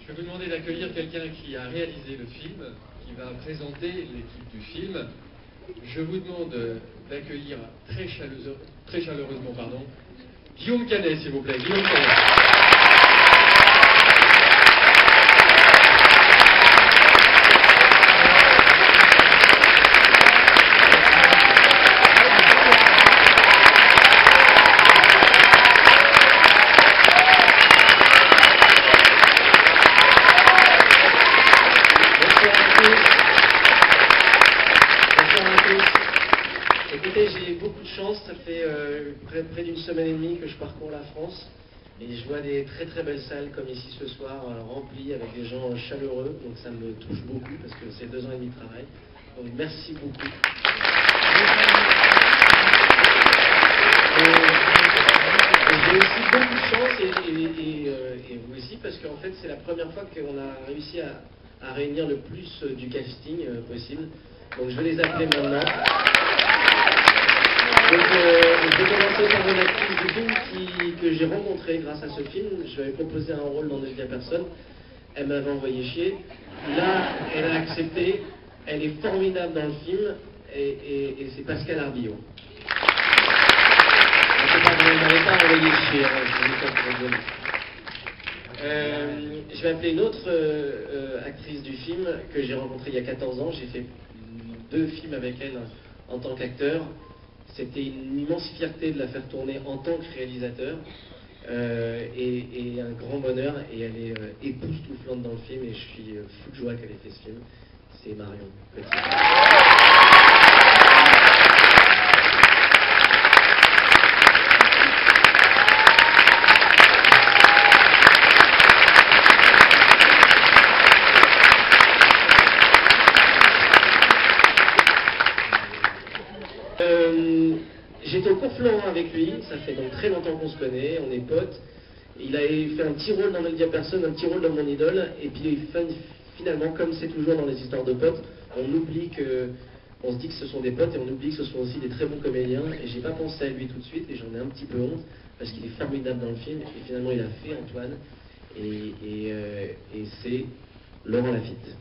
Je vais vous demander d'accueillir quelqu'un qui a réalisé le film, qui va présenter l'équipe du film. Je vous demande d'accueillir très chaleureusement Guillaume Canet, s'il vous plaît. Guillaume Canet. Écoutez, j'ai beaucoup de chance, ça fait près d'une semaine et demie que je parcours la France et je vois des très très belles salles comme ici ce soir, remplies avec des gens chaleureux, donc ça me touche beaucoup parce que c'est 2 ans et demi de travail, donc merci beaucoup. J'ai aussi beaucoup de chance et vous aussi parce qu'en fait c'est la première fois qu'on a réussi à réunir le plus du casting possible, donc je vais les appeler maintenant. Donc, je vais commencer par une actrice du film que j'ai rencontrée grâce à ce film. Je lui avais proposé un rôle dans Ne dis à personne. Elle m'avait envoyé chier. Là, elle a accepté. Elle est formidable dans le film. Et c'est Pascal Arbillot. Elle m'avait pas envoyé chier. Je vais appeler une autre actrice du film que j'ai rencontrée il y a 14 ans. J'ai fait 2 films avec elle en tant qu'acteur. C'était une immense fierté de la faire tourner en tant que réalisateur et un grand bonheur. Et elle est époustouflante dans le film et je suis fou de joie qu'elle ait fait ce film. C'est Marion Petit. J'étais au cours Florent avec lui, ça fait donc très longtemps qu'on se connaît, on est potes. Il avait fait un petit rôle dans Ne le dis à personne, un petit rôle dans Mon idole, et puis finalement, comme c'est toujours dans les histoires de potes, on se dit que ce sont des potes et on oublie que ce sont aussi des très bons comédiens. Et j'ai pas pensé à lui tout de suite et j'en ai un petit peu honte parce qu'il est formidable dans le film et finalement il a fait Antoine et c'est Laurent Lafitte.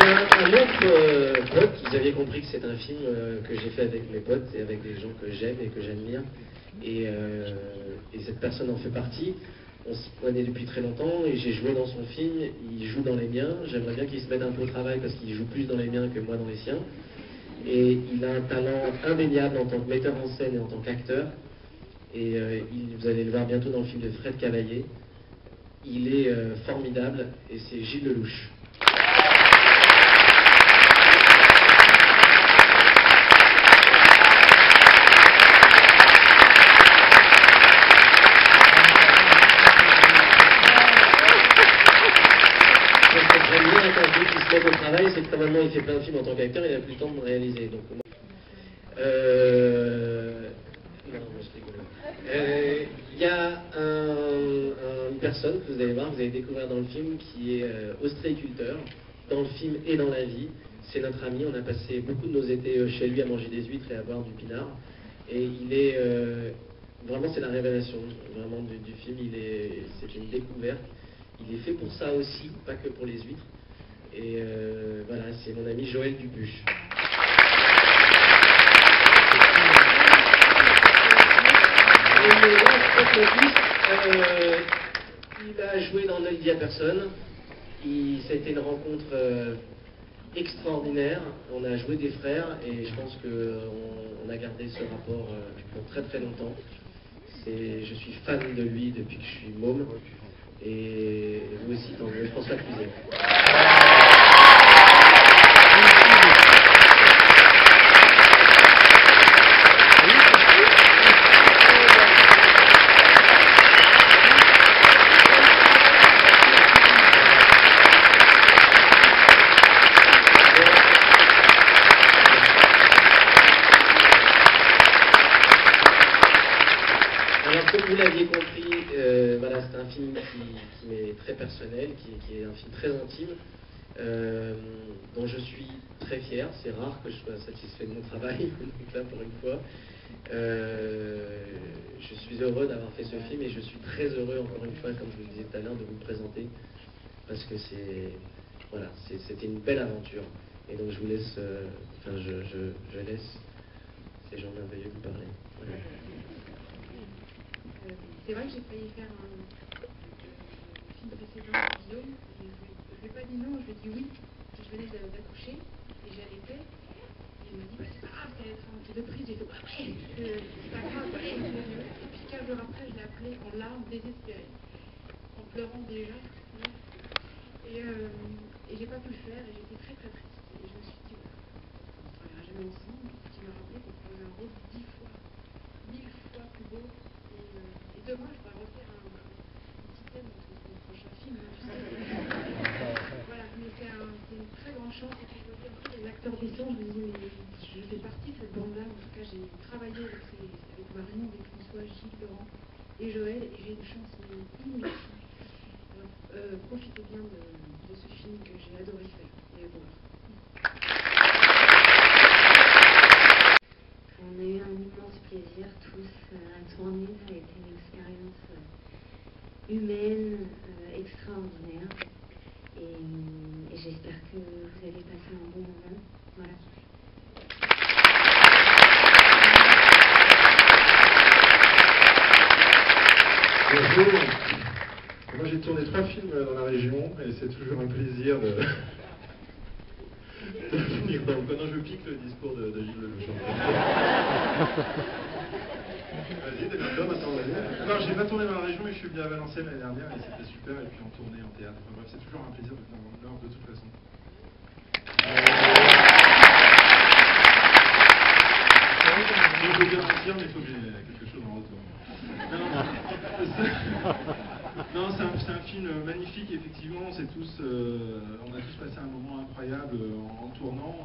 Un autre pote, vous aviez compris que c'est un film que j'ai fait avec mes potes et avec des gens que j'aime et que j'admire. Et cette personne en fait partie. On s'y connaît depuis très longtemps et j'ai joué dans son film, il joue dans les miens. J'aimerais bien qu'il se mette un peu au travail parce qu'il joue plus dans les miens que moi dans les siens. Et il a un talent indéniable en tant que metteur en scène et en tant qu'acteur. Et vous allez le voir bientôt dans le film de Fred Cavaillé. Il est formidable et c'est Gilles Lelouch. Au travail, c'est que normalement il fait plein de films en tant qu'acteur, il n'a plus le temps de réaliser. Donc, il y a une personne que vous allez voir, vous allez découvrir dans le film, qui est ostréiculteur, dans le film et dans la vie. C'est notre ami, on a passé beaucoup de nos étés chez lui à manger des huîtres et à boire du pinard. Et il est vraiment, c'est la révélation vraiment du film. C'est une découverte. Il est fait pour ça aussi, pas que pour les huîtres. Et voilà, c'est mon ami Joël Dubuche. Il a joué dans Ne le dis à personne. C'était une rencontre extraordinaire. On a joué des frères et je pense qu'on a gardé ce rapport pour très très longtemps. Je suis fan de lui depuis que je suis môme. Et vous aussi, tant mieux, je pense pas que vous êtes. Alors, comme vous l'aviez compris, voilà, c'est un film qui m'est très personnel, qui est un film très intime. dont je suis très fier. C'est rare que je sois satisfait de mon travail, donc là pour une fois. Je suis heureux d'avoir fait ce film et je suis très heureux, encore une fois, comme je vous le disais tout à l'heure, de vous le présenter parce que voilà, c'était une belle aventure. Et donc je vous laisse, je laisse ces gens merveilleux vous parler. Voilà. C'est vrai que j'ai failli faire un film précédent avec Guillaume. Je ne lui ai pas dit non, je lui ai dit oui. Je venais d'accoucher et j'allais faire. Il m'a dit, bah, c'est pas grave, ça va être un petit de prise. J'ai fait, ouais, c'est pas grave. Ouais. Et puis 15 jours après, je l'ai appelé en larmes, désespérée, en pleurant déjà. Et j'ai pas pu le faire et j'étais très très triste. Et je me suis dit, voilà, on ne travaillera jamais ensemble. Tu m'as rappelé qu'on ferait un rôle 10 fois, 1000 fois plus beau. Et demain, je vais refaire un petit thème dans mon prochain film. Voilà, mais c'est une très grande chance. Et puis je me dis, en fait, les acteurs glissants, je me dis, mais je fais partie de cette bande-là. En tout cas, j'ai travaillé avec Marion, avec François, Gilles, Laurent et Joël, et j'ai une chance immense. Alors, profitez bien de ce film que j'ai adoré faire et voir. On a eu un immense plaisir tous à tourner. Ça a été une expérience humaine extraordinaire. Et j'espère que vous avez passé un bon moment. Voilà. Bonjour. Moi j'ai tourné 3 films dans la région et c'est toujours un plaisir de finir. Maintenant je pique le discours de Gilles Lelouch. Vas-y, démarre-toi maintenant. Non, j'ai pas tourné dans la région mais je suis venu à Valenciennes l'année dernière et c'était super. Et puis on tournait en théâtre. Enfin bref, c'est toujours un plaisir de venir dans le Nord de toute façon. Je veux bien mentir, mais il faut que j'ai quelque chose en retour. Non, c'est un film magnifique, effectivement. On a tous passé un moment incroyable en tournant.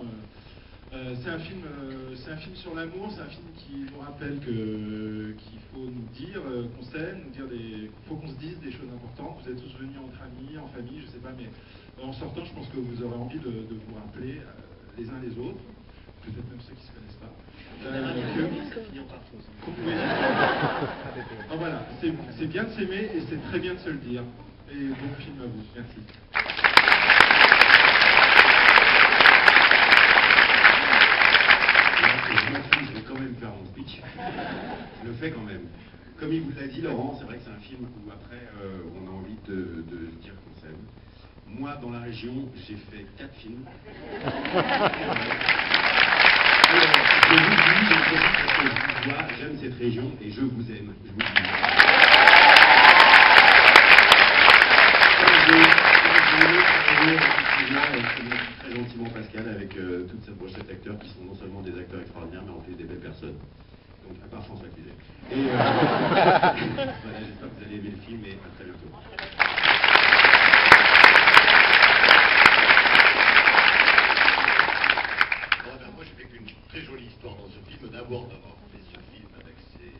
C'est un film sur l'amour. C'est un film qui nous rappelle qu'il faut nous dire qu'on s'aime, qu'il faut qu'on se dise des choses importantes. Vous êtes tous venus entre amis, en famille, je sais pas, mais en sortant, je pense que vous aurez envie de vous rappeler les uns les autres. Peut-être même ceux qui ne se connaissent pas. Voilà, c'est bien de s'aimer et c'est très bien de se le dire. Et bon film à vous, merci. Je vais quand même faire mon speech. Je le fais quand même. Comme il vous l'a dit, Laurent, c'est vrai que c'est un film où après on a envie de dire qu'on s'aime. Moi, dans la région, j'ai fait 4 films. Je vous dis, j'aime cette région et je vous aime. Je vous dis. Très gentiment Pascal avec toute sa brochette d'acteurs qui sont non seulement des acteurs extraordinaires mais en plus des belles personnes. Donc à part François Cluzet. Et voilà, j'espère que vous allez aimer le film et à très bientôt. Moi j'ai vécu une très jolie histoire dans ce film. D'abord d'avoir fait ce film avec ces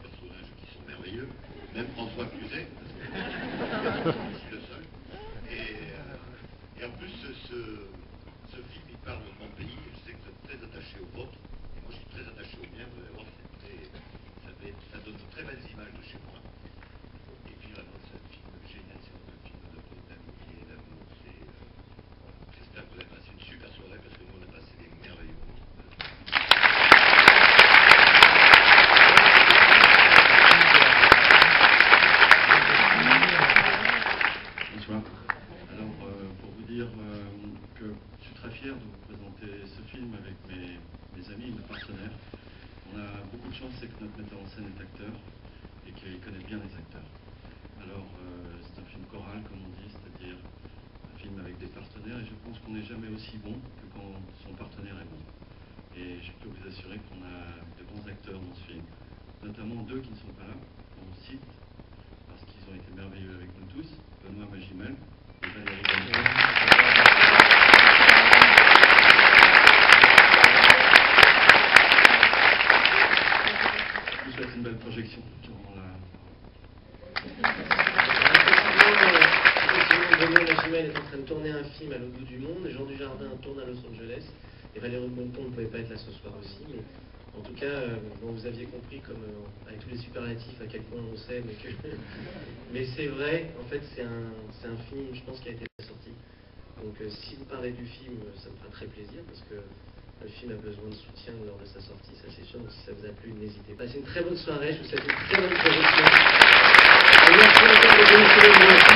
personnages qui sont merveilleux, même François Cluzet, parce que je suis le seul. Et en plus, ce film, il parle de mon pays. Je sais que vous êtes très attaché au vôtre. Et moi, je suis très attaché au mien. Vous allez voir, ça donne de très belles images de chez moi. Et puis, vraiment, c'est un film génial. C'est un film d'amitié, d'amour. J'espère que vous avez passé une super soirée parce que nous, on a passé des merveilleux moments. Bonsoir. Alors, pour vous dire que je suis très fier de vous présenter ce film avec mes amis et mes partenaires. On a beaucoup de chance, c'est que notre metteur en scène est acteur et qu'il connaît bien les acteurs. Alors, c'est un film choral, comme on dit, c'est-à-dire un film avec des partenaires, et je pense qu'on n'est jamais aussi bon que quand son partenaire est bon. Et je peux vous assurer qu'on a de bons acteurs dans ce film, notamment 2 qui ne sont pas là, on cite, parce qu'ils ont été merveilleux avec nous tous, Benoît Magimel et Valérie Daniel. Je vous souhaite une belle projection durant la... Benoît Magimel est train de tourner un film à l'autre bout du monde, Jean Dujardin tourne à Los Angeles, et Valérie Bonpon ne pouvait pas être là ce soir aussi, mais en tout cas, bon, vous aviez compris, comme avec tous les superlatifs, à quel point on sait, mais, mais c'est vrai, en fait, c'est un film, je pense, qui a été sorti. Donc si vous parlez du film, ça me fera très plaisir, parce que le film a besoin de soutien lors de sa sortie, ça c'est sûr. Donc si ça vous a plu, n'hésitez pas. Passez une très bonne soirée, je vous souhaite une très bonne projection. Et merci encore de venir.